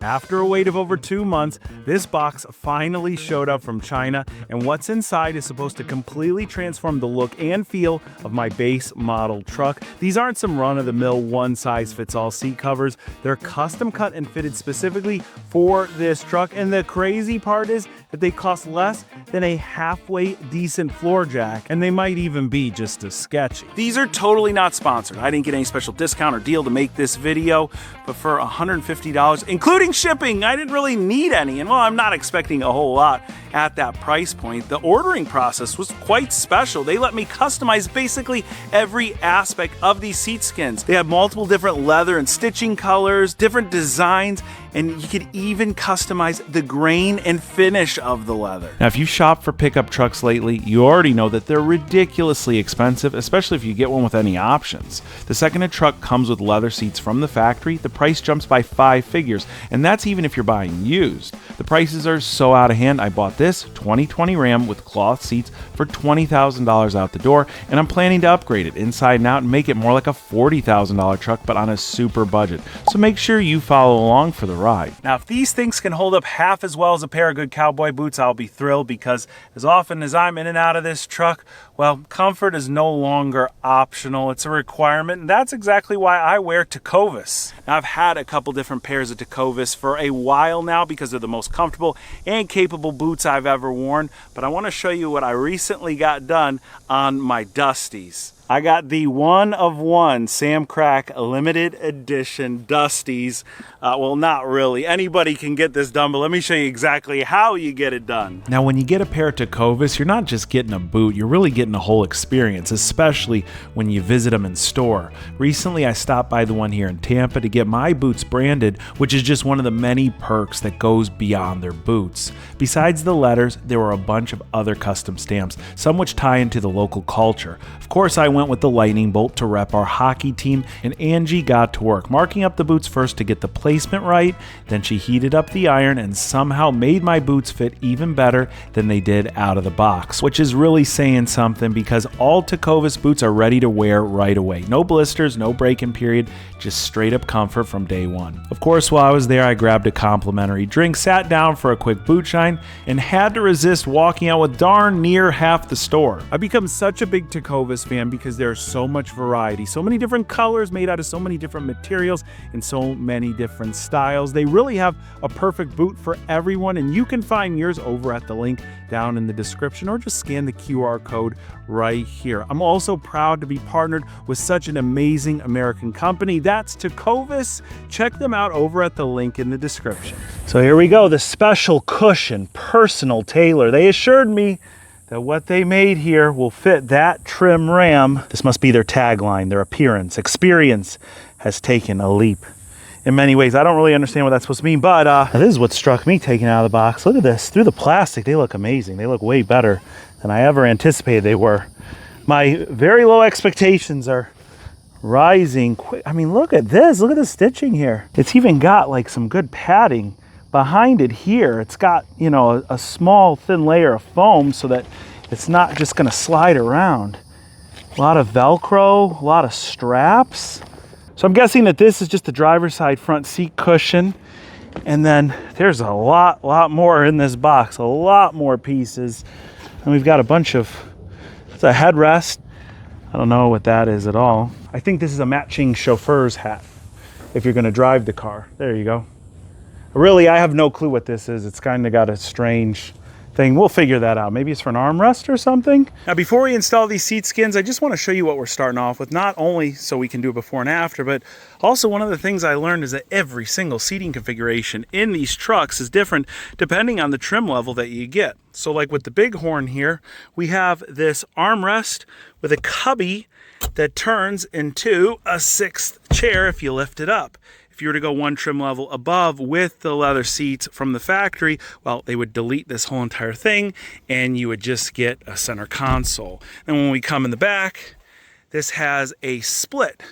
After a wait of over 2 months, this box finally showed up from China, and what's inside is supposed to completely transform the look and feel of my base model truck. These aren't some run-of-the-mill one-size-fits-all seat covers. They're custom cut and fitted specifically for this truck, and the crazy part is that they cost less than a halfway decent floor jack, and they might even be just as sketchy. These are totally not sponsored. I didn't get any special discount or deal to make this video, but for $150, including shipping, I didn't really need any, and well, I'm not expecting a whole lot at that price point. The ordering process was quite special. They let me customize basically every aspect of these seat skins. They have multiple different leather and stitching colors, different designs, and you could even customize the grain and finish of the leather. Now, if you shop for pickup trucks lately, you already know that they're ridiculously expensive, especially if you get one with any options. The second a truck comes with leather seats from the factory, the price jumps by 5 figures, and that's even if you're buying used. The prices are so out of hand. I bought this 2020 Ram with cloth seats for $20,000 out the door, and I'm planning to upgrade it inside and out and make it more like a $40,000 truck, but on a super budget. So make sure you follow along for the ride. Now, if these things can hold up half as well as a pair of good cowboy boots, I'll be thrilled, because as often as I'm in and out of this truck, well, comfort is no longer optional. It's a requirement, and that's exactly why I wear Tecovas. Now, I've had a couple different pairs of Tecovas for a while now because they're the most comfortable and capable boots I've ever worn, but I want to show you what I recently got done on my Dusties. I got the one of one Sam Crack limited edition Dusties. Well, not really. Anybody can get this done, but let me show you exactly how you get it done. Now, when you get a pair of Tecovas, you're not just getting a boot, you're really getting a whole experience, especially when you visit them in store. Recently, I stopped by the one here in Tampa to get my boots branded, which is just one of the many perks that goes beyond their boots. Besides the letters, there were a bunch of other custom stamps, some which tie into the local culture. Of course, I went with the lightning bolt to rep our hockey team, and Angie got to work marking up the boots first to get the placement right. Then she heated up the iron and somehow made my boots fit even better than they did out of the box, which is really saying something, because all Tecovas boots are ready to wear right away. No blisters, no break-in period, just straight up comfort from day one. Of course, while I was there, I grabbed a complimentary drink, sat down for a quick boot shine, and had to resist walking out with darn near half the store. I've become such a big Tecovas fan because there's so much variety, so many different colors made out of so many different materials and so many different styles. They really have a perfect boot for everyone, and you can find yours over at the link down in the description, or just scan the QR code right here. I'm also proud to be partnered with such an amazing American company. That's Tecovas. Check them out over at the link in the description. So here we go, the special cushion personal tailor. They assured me that what they made here will fit that trim Ram. This must be their tagline, their appearance. Experience has taken a leap. In many ways, I don't really understand what that's supposed to mean, but this is what struck me taking out of the box. Look at this. Through the plastic, they look amazing. They look way better than I ever anticipated they were. My very low expectations are rising quick. I mean, look at this. Look at the stitching here. It's even got like some good padding behind it here. It's got, you know, a small thin layer of foam so that it's not just going to slide around. A lot of Velcro, a lot of straps. So I'm guessing that this is just the driver's side front seat cushion. And then there's a lot more in this box, a lot more pieces. And we've got a bunch of, it's a headrest. I don't know what that is at all. I think this is a matching chauffeur's hat if you're going to drive the car. There you go. Really, I have no clue what this is. It's kind of got a strange thing. We'll figure that out. Maybe it's for an armrest or something. Now, before we install these seat skins, I just want to show you what we're starting off with, not only so we can do a before and after, but also one of the things I learned is that every single seating configuration in these trucks is different depending on the trim level that you get. So like with the Bighorn here, we have this armrest with a cubby that turns into a 6th chair if you lift it up. If you were to go one trim level above with the leather seats from the factory, well, they would delete this whole entire thing and you would just get a center console. And when we come in the back, this has a split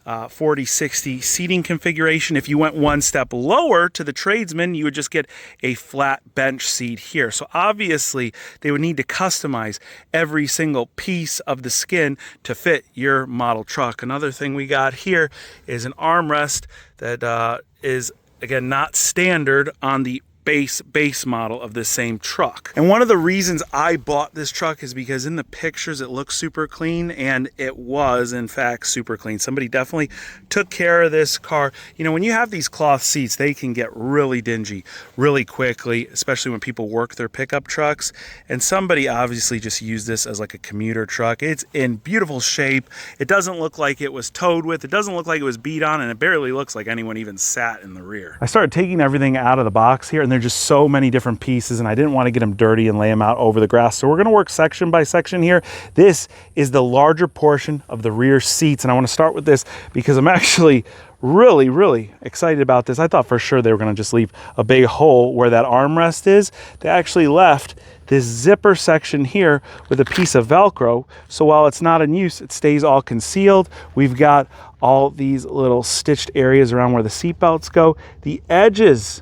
40-60 seating configuration. If you went one step lower to the tradesman, you would just get a flat bench seat here. So obviously they would need to customize every single piece of the skin to fit your model truck. Another thing we got here is an armrest that is again, not standard on the base model of the same truck. And one of the reasons I bought this truck is because in the pictures it looks super clean, and it was in fact super clean. Somebody definitely took care of this car. You know, when you have these cloth seats, they can get really dingy really quickly, especially when people work their pickup trucks. And somebody obviously just used this as like a commuter truck. It's in beautiful shape. It doesn't look like it was towed with. It doesn't look like it was beat on, and it barely looks like anyone even sat in the rear. I started taking everything out of the box here, and there's just so many different pieces, and I didn't want to get them dirty and lay them out over the grass. So we're going to work section by section here. This is the larger portion of the rear seats, and I want to start with this because I'm actually really excited about this. I thought for sure they were going to just leave a big hole where that armrest is. They actually left this zipper section here with a piece of Velcro. So while it's not in use, it stays all concealed. We've got all these little stitched areas around where the seat belts go. The edges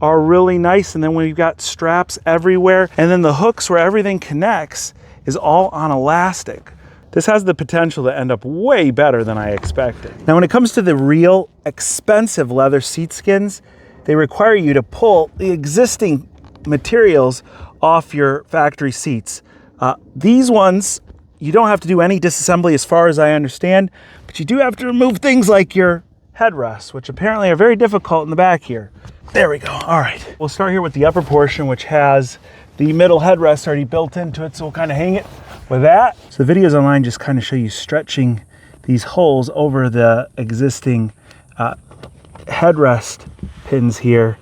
are really nice, and then we've got straps everywhere, and then the hooks where everything connects is all on elastic. This has the potential to end up way better than I expected. Now, when it comes to the real expensive leather seat skins, they require you to pull the existing materials off your factory seats. These ones, you don't have to do any disassembly as far as I understand, but you do have to remove things like your headrests, which apparently are very difficult in the back here. There we go. All right. We'll start here with the upper portion, which has the middle headrest already built into it. So we'll kind of hang it with that. So the videos online just kind of show you stretching these holes over the existing headrest pins here.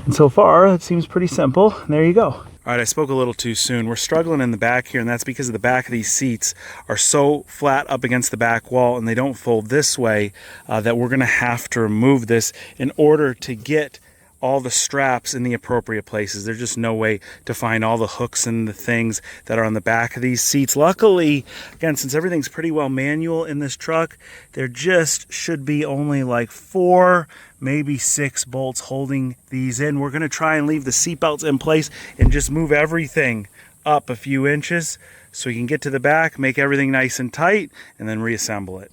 And so far, it seems pretty simple. And there you go. All right, I spoke a little too soon. We're struggling in the back here, and that's because of the back of these seats are so flat up against the back wall, and they don't fold this way, that we're gonna have to remove this in order to get all the straps in the appropriate places. There's just no way to find all the hooks and the things that are on the back of these seats. Luckily, again, since everything's pretty well manual in this truck, there just should be only like 4, maybe 6 bolts holding these in. We're gonna try and leave the seat belts in place and just move everything up a few inches so we can get to the back, make everything nice and tight, and then reassemble it.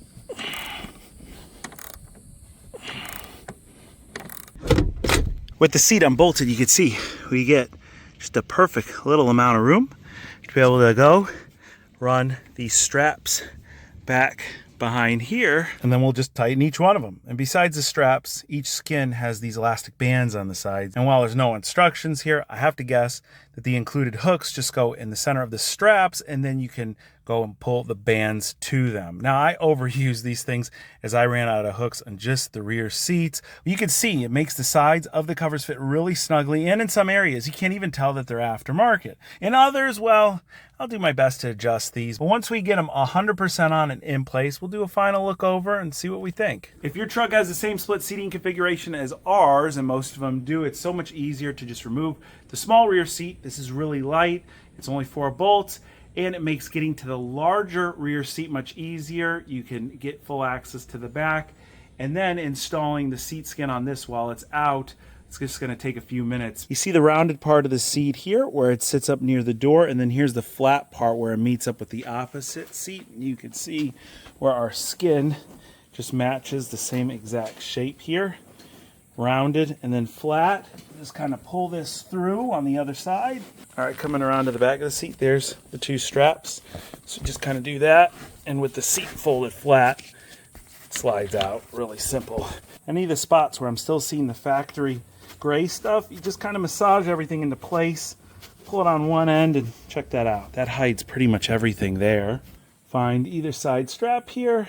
With the seat unbolted, you can see we get just a perfect little amount of room to be able to go run these straps back behind here, and then we'll just tighten each one of them. And besides the straps, each skin has these elastic bands on the sides. And while there's no instructions here, I have to guess that the included hooks just go in the center of the straps, and then you can go and pull the bands to them. Now, I overused these things as I ran out of hooks on just the rear seats. You can see it makes the sides of the covers fit really snugly, and in some areas you can't even tell that they're aftermarket. In others, well, I'll do my best to adjust these. But once we get them 100% on and in place, we'll do a final look over and see what we think. If your truck has the same split seating configuration as ours, and most of them do, it's so much easier to just remove the small rear seat. This is really light. It's only 4 bolts. And it makes getting to the larger rear seat much easier. You can get full access to the back. And then installing the seat skin on this while it's out, it's just gonna take a few minutes. You see the rounded part of the seat here where it sits up near the door, and then here's the flat part where it meets up with the opposite seat. You can see where our skin just matches the same exact shape here. Rounded and then flat. Just kind of pull this through on the other side. All right, coming around to the back of the seat, there's the 2 straps. So just kind of do that, and with the seat folded flat, it slides out. Really simple. Any of the spots where I'm still seeing the factory gray stuff, you just kind of massage everything into place, pull it on one end, and check that out. That hides pretty much everything there. Find either side strap here.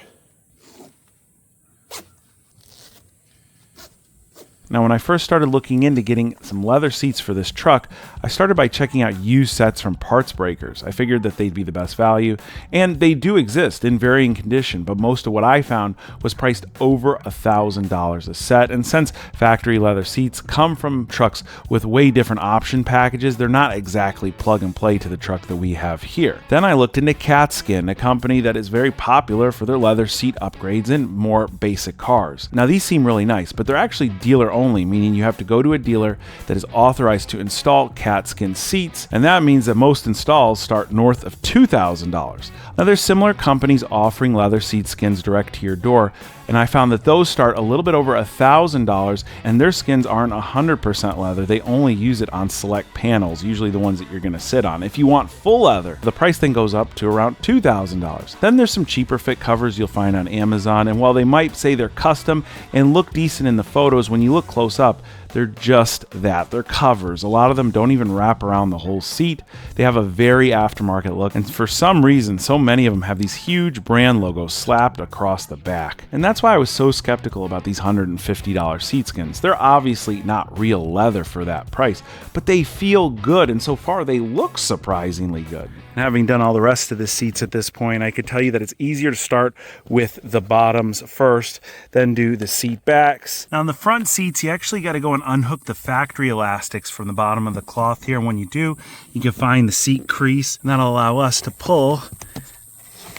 Now, when I first started looking into getting some leather seats for this truck, I started by checking out used sets from Parts Breakers. I figured that they'd be the best value, and they do exist in varying condition, but most of what I found was priced over $1,000 a set. And since factory leather seats come from trucks with way different option packages, they're not exactly plug and play to the truck that we have here. Then I looked into Catskin, a company that is very popular for their leather seat upgrades in more basic cars. Now, these seem really nice, but they're actually dealer only, meaning you have to go to a dealer that is authorized to install Catskin seats, and that means that most installs start north of $2,000. Now, there's similar companies offering leather seat skins direct to your door and I found that those start a little bit over $1,000, and their skins aren't 100% leather. They only use it on select panels, usually the ones that you're going to sit on. If you want full leather, the price then goes up to around $2,000. Then there's some cheaper fit covers you'll find on Amazon, and while they might say they're custom and look decent in the photos, when you look close up, they're just that. They're covers. A lot of them don't even wrap around the whole seat. They have a very aftermarket look, and for some reason, so many of them have these huge brand logos slapped across the back. And that's why I was so skeptical about these $150 seat skins. They're obviously not real leather for that price, but they feel good, and so far they look surprisingly good. And having done all the rest of the seats at this point, I could tell you that it's easier to start with the bottoms first, then do the seat backs. Now on the front seats, you actually got to go and unhook the factory elastics from the bottom of the cloth here. And when you do, you can find the seat crease, and that'll allow us to pull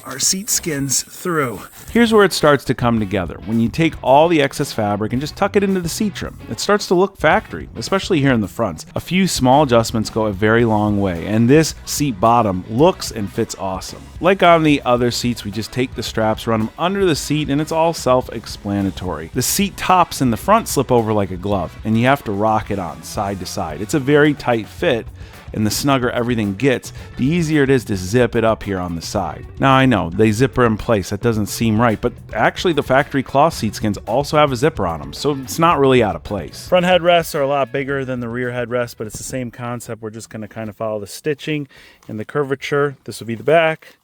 our seat skins through. Here's where it starts to come together. When you take all the excess fabric and just tuck it into the seat trim, it starts to look factory, especially here in the fronts. A few small adjustments go a very long way, and this seat bottom looks and fits awesome. Like on the other seats, we just take the straps, run them under the seat, and it's all self-explanatory. The seat tops in the front slip over like a glove, and you have to rock it on side to side. It's a very tight fit, and the snugger everything gets, the easier it is to zip it up here on the side. Now I know, they zipper in place, that doesn't seem right, but actually the factory cloth seat skins also have a zipper on them, so it's not really out of place. Front headrests are a lot bigger than the rear headrest, but it's the same concept. We're just going to kind of follow the stitching and the curvature. This will be the back,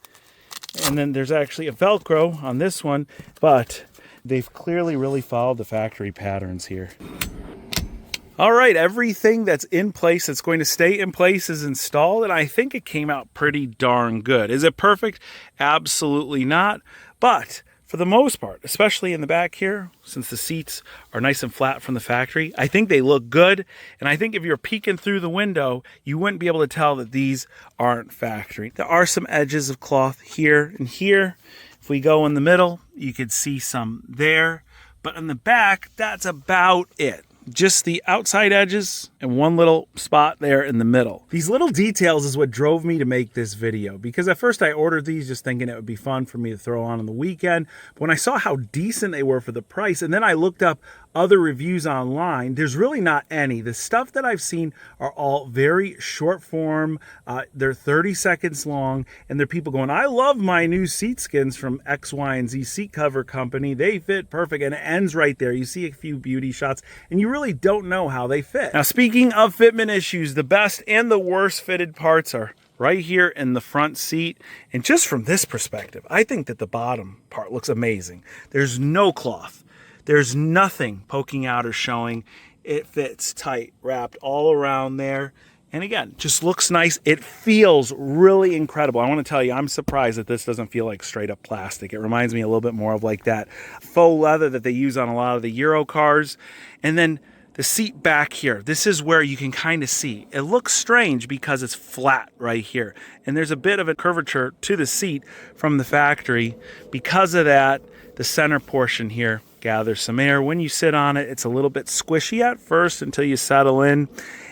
and then there's actually a Velcro on this one, but they've clearly really followed the factory patterns here. All right, everything that's in place, that's going to stay in place, is installed, and I think it came out pretty darn good. Is it perfect? Absolutely not. But for the most part, especially in the back here, since the seats are nice and flat from the factory, I think they look good. And I think if you're peeking through the window, you wouldn't be able to tell that these aren't factory. There are some edges of cloth here and here. If we go in the middle, you could see some there. But in the back, that's about it. Just the outside edges and one little spot there in the middle. These little details is what drove me to make this video, because at first I ordered these just thinking it would be fun for me to throw on the weekend. But when I saw how decent they were for the price, and then I looked up other reviews online, there's really not any. The stuff that I've seen are all very short form. They're 30 seconds long, and they're people going, I love my new seat skins from X, Y, and Z seat cover company. They fit perfect, and it ends right there. You see a few beauty shots, and you really don't know how they fit. Now, speaking of fitment issues, the best and the worst fitted parts are right here in the front seat. And just from this perspective, I think that the bottom part looks amazing. There's no cloth. There's nothing poking out or showing. It fits tight, wrapped all around there. And again, just looks nice. It feels really incredible. I want to tell you, I'm surprised that this doesn't feel like straight up plastic. It reminds me a little bit more of like that faux leather that they use on a lot of the Euro cars. And then the seat back here, this is where you can kind of see. It looks strange because it's flat right here. And there's a bit of a curvature to the seat from the factory. Because of that, the center portion here gathers some air. When you sit on it, it's a little bit squishy at first until you settle in.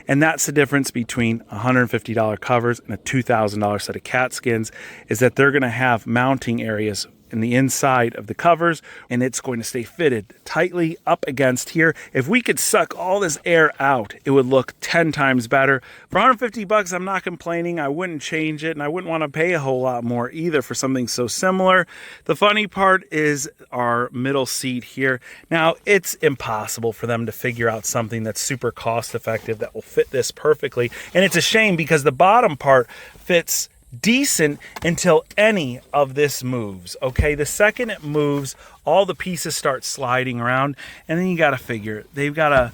And that's the difference between $150 covers and a $2,000 set of cat skins, is that they're going to have mounting areas in the inside of the covers, and it's going to stay fitted tightly up against here. If we could suck all this air out, it would look 10 times better. For 150 bucks, I'm not complaining. I wouldn't change it, and I wouldn't want to pay a whole lot more either for something so similar. The funny part is our middle seat here. Now, it's impossible for them to figure out something that's super cost effective that will fit this perfectly, and it's a shame because the bottom part fits decent until any of this moves. Okay, the second it moves, all the pieces start sliding around, and then you got to figure they've got to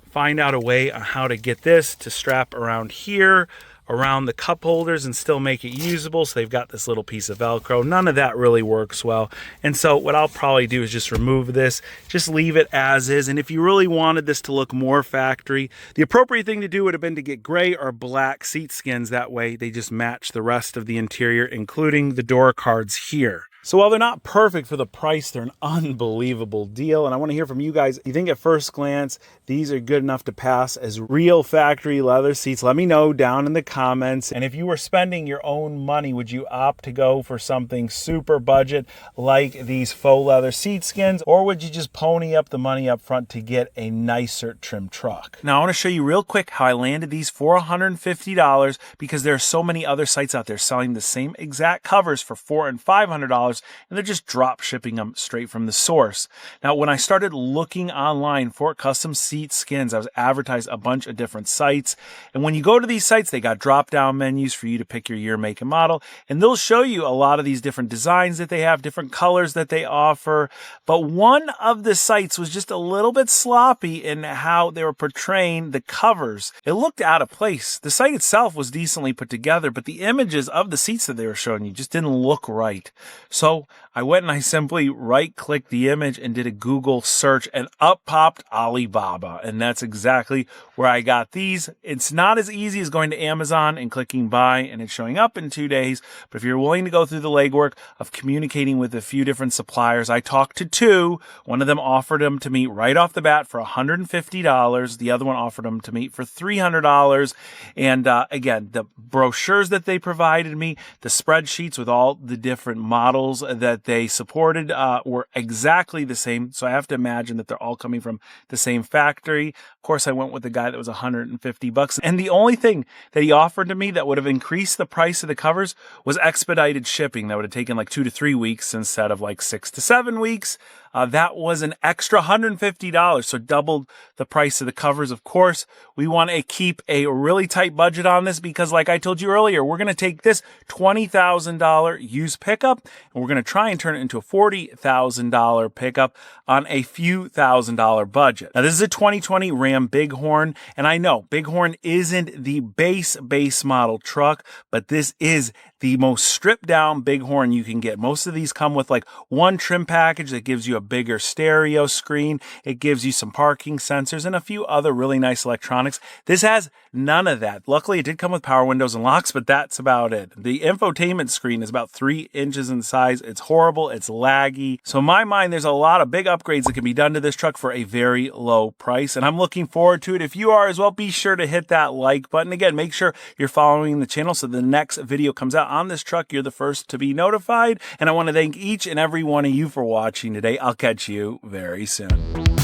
find out a way on how to get this to strap around here, around the cup holders, and still make it usable. So they've got this little piece of Velcro. None of that really works well. And so what I'll probably do is just remove this, just leave it as is. And if you really wanted this to look more factory, the appropriate thing to do would have been to get gray or black seat skins. That way they just match the rest of the interior, including the door cards here. So while they're not perfect for the price, they're an unbelievable deal. And I want to hear from you guys. You think at first glance, these are good enough to pass as real factory leather seats? Let me know down in the comments. And if you were spending your own money, would you opt to go for something super budget like these faux leather seat skins? Or would you just pony up the money up front to get a nicer trim truck? Now I want to show you real quick how I landed these for $150 because there are so many other sites out there selling the same exact covers for $400 and $500. And they're just drop shipping them straight from the source. Now, when I started looking online for custom seat skins, I was advertised a bunch of different sites. And when you go to these sites, they got drop-down menus for you to pick your year, make, and model. And they'll show you a lot of these different designs that they have, different colors that they offer. But one of the sites was just a little bit sloppy in how they were portraying the covers. It looked out of place. The site itself was decently put together, but the images of the seats that they were showing you just didn't look right. So I went and I simply right-clicked the image and did a Google search, and up popped Alibaba. And that's exactly where I got these. It's not as easy as going to Amazon and clicking buy and it's showing up in 2 days. But if you're willing to go through the legwork of communicating with a few different suppliers, I talked to two. One of them offered them to me right off the bat for $150. The other one offered them to me for $300. And again, the brochures that they provided me, the spreadsheets with all the different models that they supported were exactly the same. So I have to imagine that they're all coming from the same factory. Of course, I went with the guy that was $150. And the only thing that he offered to me that would have increased the price of the covers was expedited shipping. That would have taken like 2 to 3 weeks instead of like 6 to 7 weeks. That was an extra $150, so doubled the price of the covers. Of course, we want to keep a really tight budget on this because, like I told you earlier, we're going to take this $20,000 used pickup and we're going to try and turn it into a $40,000 pickup on a few $1,000 budget. Now, this is a 2020 Ram Bighorn, and I know Bighorn isn't the base model truck, but this is the most stripped down Bighorn you can get. Most of these come with like one trim package that gives you a bigger stereo screen. It gives you some parking sensors and a few other really nice electronics. This has none of that. Luckily, it did come with power windows and locks, but that's about it. The infotainment screen is about 3 inches in size. It's horrible. It's laggy. So in my mind, there's a lot of big upgrades that can be done to this truck for a very low price, and I'm looking forward to it. If you are as well, be sure to hit that like button. Again, make sure you're following the channel so the next video comes out on this truck, you're the first to be notified. And I want to thank each and every one of you for watching today. I'll catch you very soon.